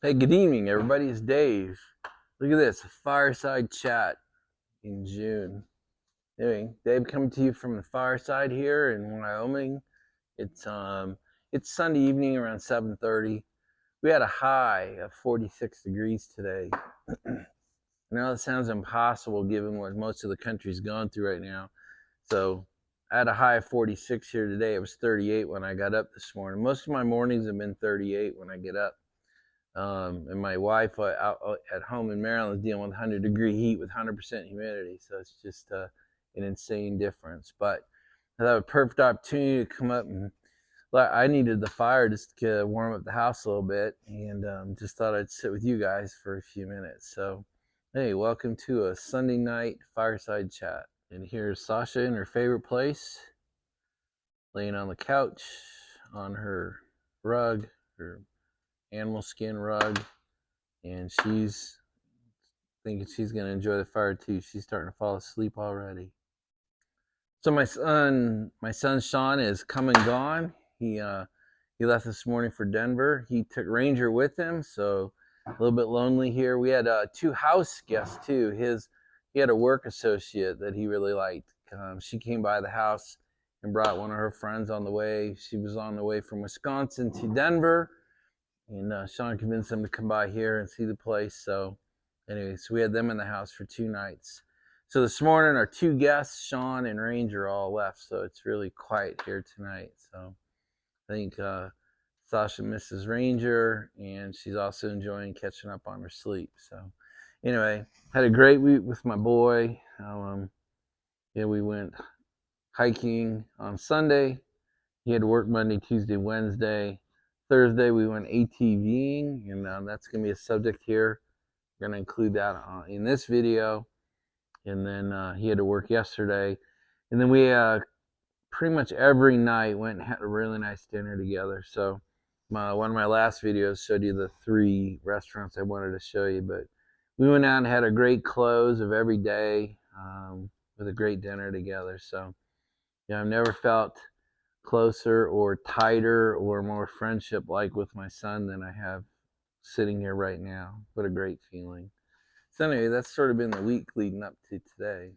Hey, good evening, everybody. It's Dave. Look at this, a fireside chat in June. Anyway, Dave coming to you from the fireside here in Wyoming. It's Sunday evening around 7:30. We had a high of 46 degrees today. I know that sounds impossible given what most of the country's going through right now. So I had a high of 46 here today. It was 38 when I got up this morning. Most of my mornings have been 38 when I get up. And my wife out at home in Maryland is dealing with 100-degree heat with 100% humidity. So it's just an insane difference. But I had a perfect opportunity to come up, and I needed the fire just to warm up the house a little bit, and just thought I'd sit with you guys for a few minutes. So, hey, welcome to a Sunday night fireside chat. And here's Sasha in her favorite place, laying on the couch on her rug, her animal skin rug, and she's thinking she's going to enjoy the fire too. She's starting to fall asleep already. So my son Sean is come and gone. He left this morning for Denver. He took Ranger with him, so a little bit lonely here. We had two house guests too. He had a work associate that he really liked. She came by the house and brought one of her friends on the way. She was on the way from Wisconsin to Denver. And Sean convinced them to come by here and see the place. So anyway, so we had them in the house for 2 nights. So this morning, our 2 guests, Sean and Ranger, all left. So it's really quiet here tonight. So I think Sasha misses Ranger, and she's also enjoying catching up on her sleep. So anyway, had a great week with my boy. We went hiking on Sunday. He had to work Monday, Tuesday, Wednesday. Thursday, we went ATVing, and that's going to be a subject here. We're going to include that in this video. And then he had to work yesterday. And then we pretty much every night went and had a really nice dinner together. So one of my last videos showed you the 3 restaurants I wanted to show you. But we went out and had a great close of every day with a great dinner together. So yeah, I've never felt closer or tighter or more friendship like with my son than I have sitting here right now. What a great feeling. So anyway, that's sort of been the week leading up to today.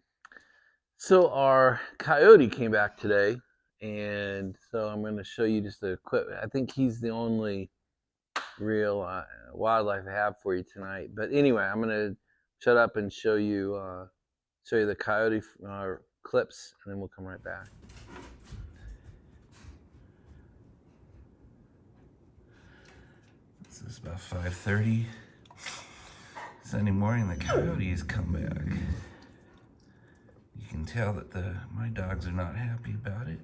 So our Coyote came back today, and so I'm going to show you just a quick. I think he's the only real wildlife I have for you tonight. But anyway, I'm going to shut up and show you the Coyote clips, and then we'll come right back. It's about 5:30 Sunday morning. The coyotes come back. You can tell that my dogs are not happy about it.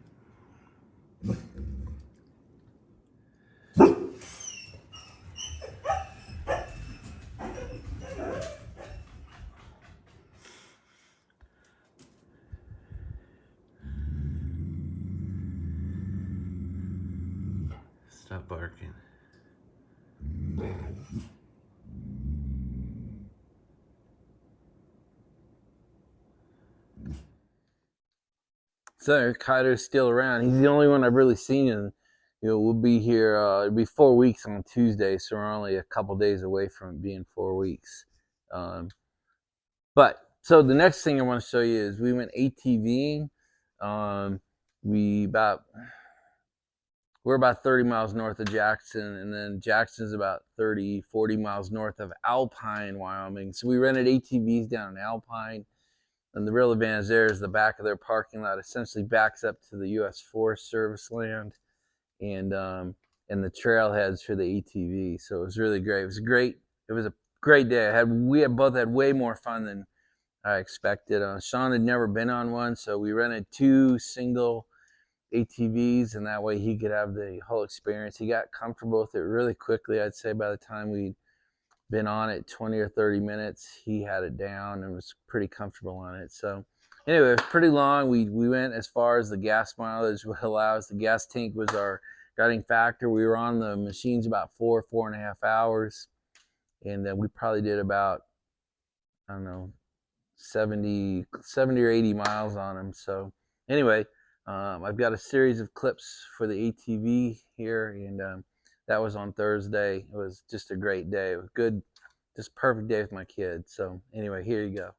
Stop barking. So Coyote's still around. He's the only one I've really seen, and we'll be here. It'll be 4 weeks on Tuesday, so we're only a couple days away from it being 4 weeks. But so the next thing I want to show you is we went ATVing. We're about 30 miles north of Jackson, and then Jackson's about 40 miles north of Alpine, Wyoming. So we rented ATVs down in Alpine. And the real advantage there is the back of their parking lot essentially backs up to the U.S. Forest Service land, and the trailheads for the ATV. So it was really great. It was a great day. We both had way more fun than I expected. Sean had never been on one, so we rented 2 single ATVs, and that way he could have the whole experience. He got comfortable with it really quickly. I'd say by the time we'd been on it 20 or 30 minutes, he had it down and was pretty comfortable on it. So anyway, it was pretty long. We went as far as the gas mileage would allow us. The gas tank was our guiding factor. We were on the machines about 4.5 hours, and we probably did about, I don't know, 70 or 80 miles on them. So anyway, I've got a series of clips for the ATV here, and That was on Thursday. It was just a great day. It was good, just perfect day with my kids. So anyway, here you go.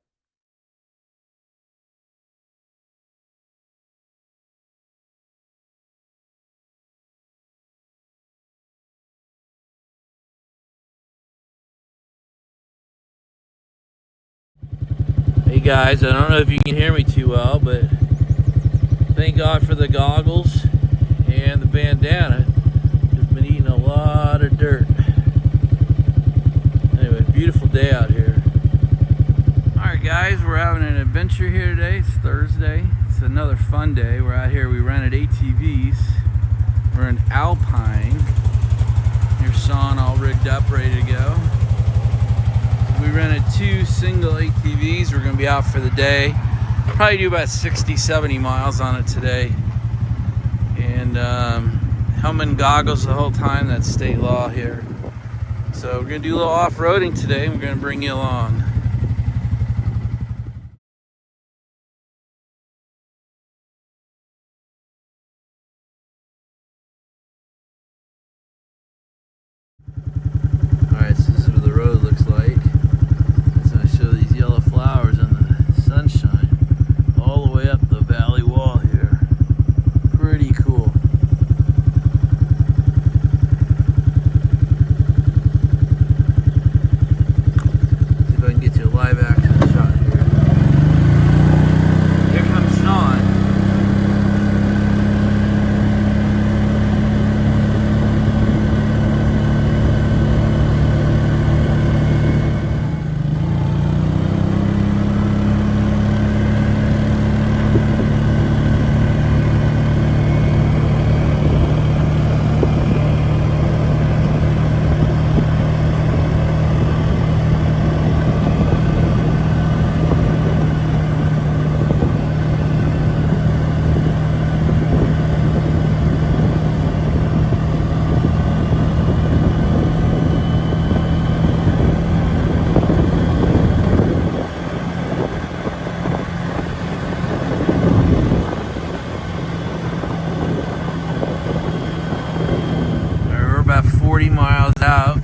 Hey guys, I don't know if you can hear me too well, but thank God for the goggles and the bandana. I've been eating a lot of dirt. Anyway, beautiful day out here. Alright guys, we're having an adventure here today. It's Thursday. It's another fun day. We're out here, we rented ATVs. We're in Alpine. Here's Sean all rigged up, ready to go. We rented 2 single ATVs. We're going to be out for the day. Probably do about 60, 70 miles on it today. And helmet and goggles the whole time. That's state law here. So we're going to do a little off-roading today, and we're going to bring you along. Alright, so this is what the road looks like. As I show these yellow flowers in the sunshine all the way up the valley wall here. Pretty cool. See if I can get you a live action shot here. Here comes Sean. We're about 40 miles out,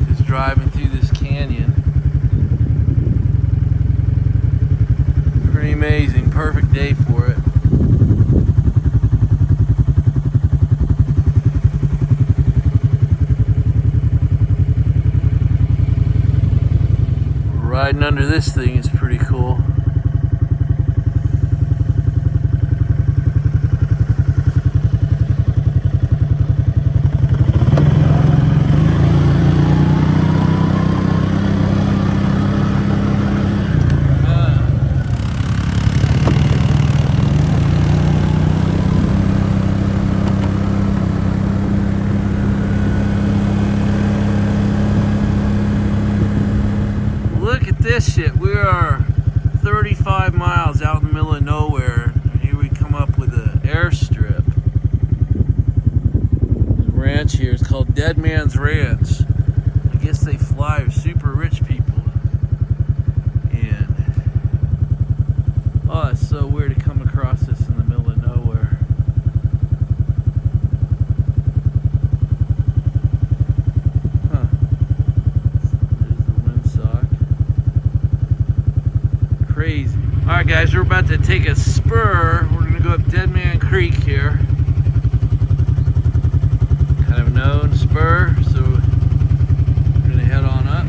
just driving through this canyon. Pretty amazing, perfect day for it. Riding under this thing is pretty cool. Look at this shit. We are 35 miles out in the middle of nowhere. And here we come up with an airstrip. The ranch here is called Dead Man's Ranch. I guess they fly super rich people. And oh, it's so weird to come across this in the middle of nowhere. Huh. There's the windsock. Crazy. Alright guys, we're about to take a spur. We're going to go up Dead Man Creek here. Kind of known spur, so we're going to head on up.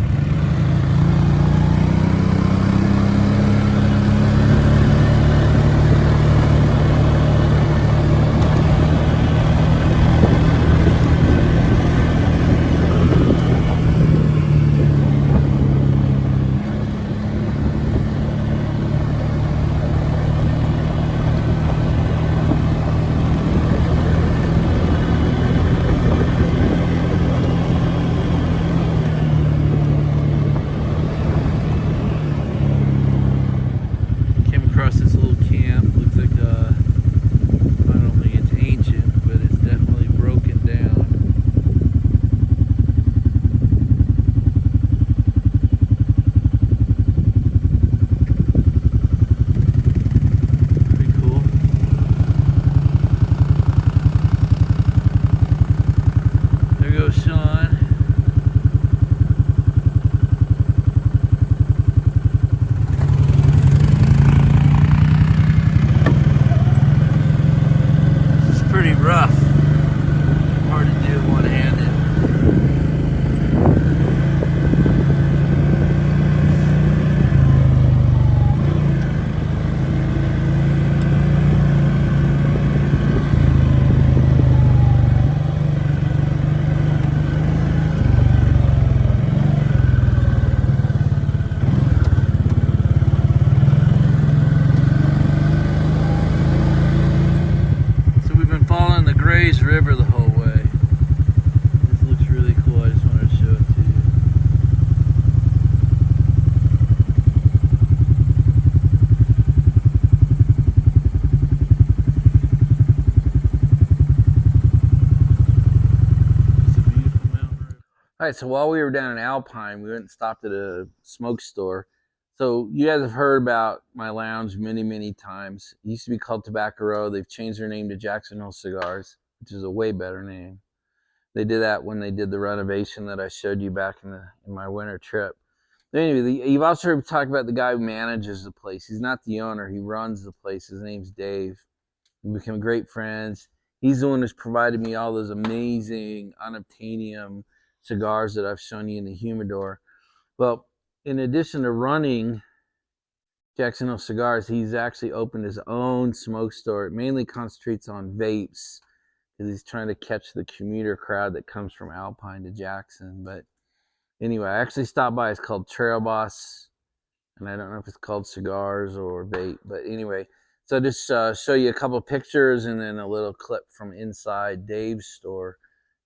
All right, so while we were down in Alpine, we went and stopped at a smoke store. So you guys have heard about my lounge many, many times. It used to be called Tobacco Row. They've changed their name to Jackson Hole Cigars, which is a way better name. They did that when they did the renovation that I showed you back in my winter trip. Anyway, you've also heard me talk about the guy who manages the place. He's not the owner. He runs the place. His name's Dave. We became great friends. He's the one who's provided me all those amazing unobtainium cigars that I've shown you in the humidor. Well, in addition to running Jackson Hole Cigars, he's actually opened his own smoke store. It mainly concentrates on vapes because he's trying to catch the commuter crowd that comes from Alpine to Jackson. But anyway, I actually stopped by. It's called Trail Boss, and I don't know if it's called cigars or vape. But anyway, so just show you a couple pictures and then a little clip from inside Dave's store,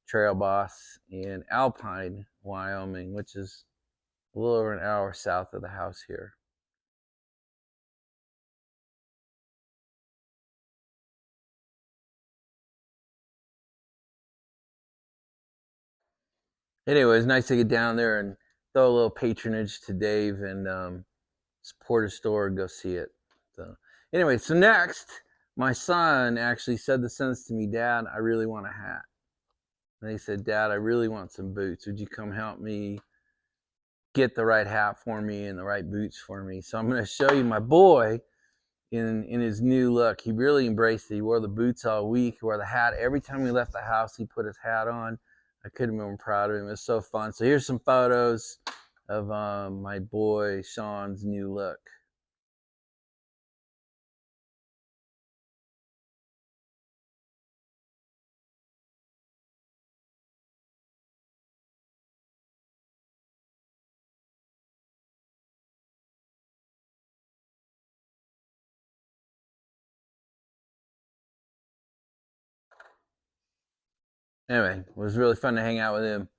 Trail Boss in Alpine, Wyoming, which is a little over an hour south of the house here. Anyway, it's nice to get down there and throw a little patronage to Dave and support his store and go see it. So anyway, so next, my son actually said the sentence to me, Dad, I really want a hat. And he said, Dad, I really want some boots. Would you come help me get the right hat for me and the right boots for me? So I'm going to show you my boy in his new look. He really embraced it. He wore the boots all week. He wore the hat. Every time we left the house, he put his hat on. I couldn't have been proud of him. It was so fun. So here's some photos of my boy Sean's new look. Anyway, it was really fun to hang out with him.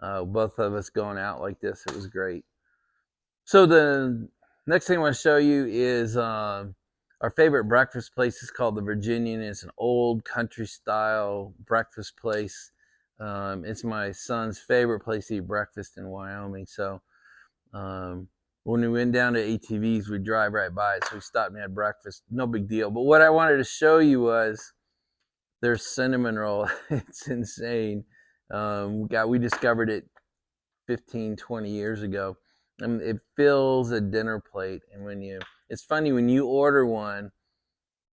Both of us going out like this, it was great. So the next thing I want to show you is our favorite breakfast place is called the Virginian. It's an old country style breakfast place. It's my son's favorite place to eat breakfast in Wyoming. So when we went down to ATVs, we'd drive right by it. So we stopped and had breakfast. No big deal. But what I wanted to show you was their cinnamon roll. It's insane. We discovered it 15, 20 years ago. It fills a dinner plate. And it's funny, when you order one,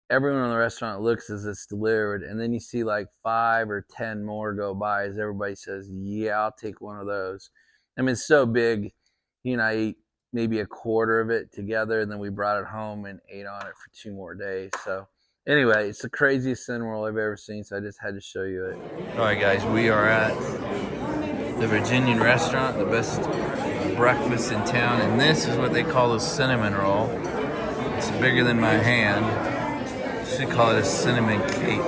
everyone in the restaurant looks as it's delivered. And then you see like 5 or 10 more go by as everybody says, yeah, I'll take one of those. I mean, it's so big. He and I ate maybe a quarter of it together. And then we brought it home and ate on it for 2 more days. So anyway, it's the craziest cinnamon roll I've ever seen. So I just had to show you it. All right, guys, we are at the Virginian restaurant, the best breakfast in town, and this is what they call a cinnamon roll. It's bigger than my hand. Should call it a cinnamon cake.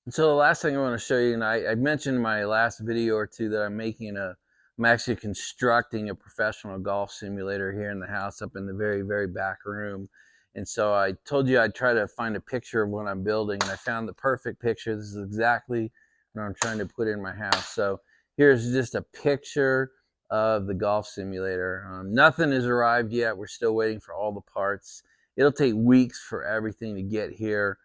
And so the last thing I want to show you, and I mentioned in my last video or two that I'm actually constructing a professional golf simulator here in the house up in the very, very back room. And so I told you I'd try to find a picture of what I'm building, and I found the perfect picture. This is exactly what I'm trying to put in my house. So here's just a picture of the golf simulator. Nothing has arrived yet. We're still waiting for all the parts. It'll take weeks for everything to get here,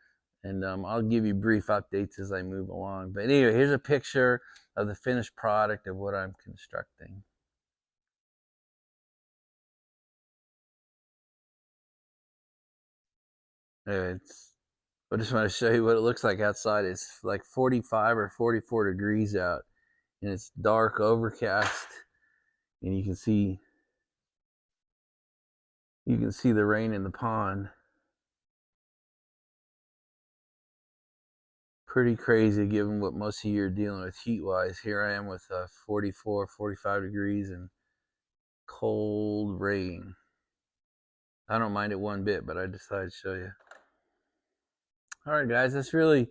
and I'll give you brief updates as I move along. But anyway, here's a picture of the finished product of what I'm constructing. I just want to show you what it looks like outside. It's like 45 or 44 degrees out, and it's dark, overcast, and you can see the rain in the pond. Pretty crazy given what most of you are dealing with heat-wise. Here I am with 44, 45 degrees and cold rain. I don't mind it one bit, but I decided to show you. All right, guys, that's really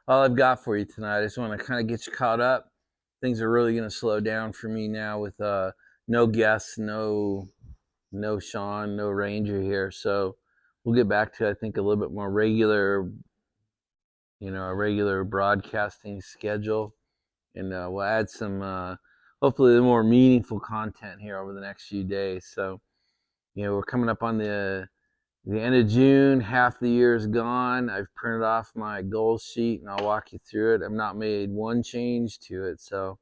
all I've got for you tonight. I just want to kind of get you caught up. Things are really going to slow down for me now with no guests, no Sean, no Ranger here. So we'll get back to, I think, a little bit more regular, a regular broadcasting schedule. and we'll add some hopefully more meaningful content here over the next few days. So, we're coming up on the end of June. Half the year is gone. I've printed off my goal sheet and I'll walk you through it. I've not made one change to it. So,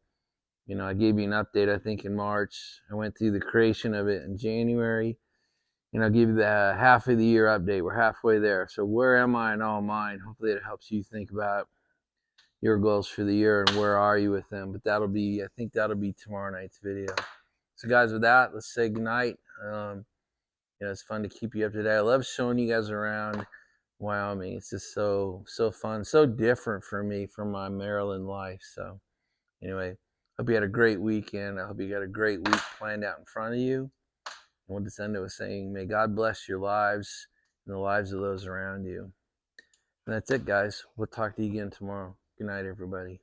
I gave you an update, I think, in March. I went through the creation of it in January. And I'll give you the half of the year update. We're halfway there. So where am I in all mine? Hopefully it helps you think about your goals for the year and where are you with them. But I think that'll be tomorrow night's video. So guys, with that, let's say goodnight. It's fun to keep you up to date. I love showing you guys around Wyoming. It's just so fun, so different for me from my Maryland life. So anyway, hope you had a great weekend. I hope you got a great week planned out in front of you. And we'll just end it with saying, may God bless your lives and the lives of those around you. And that's it, guys. We'll talk to you again tomorrow. Good night, everybody.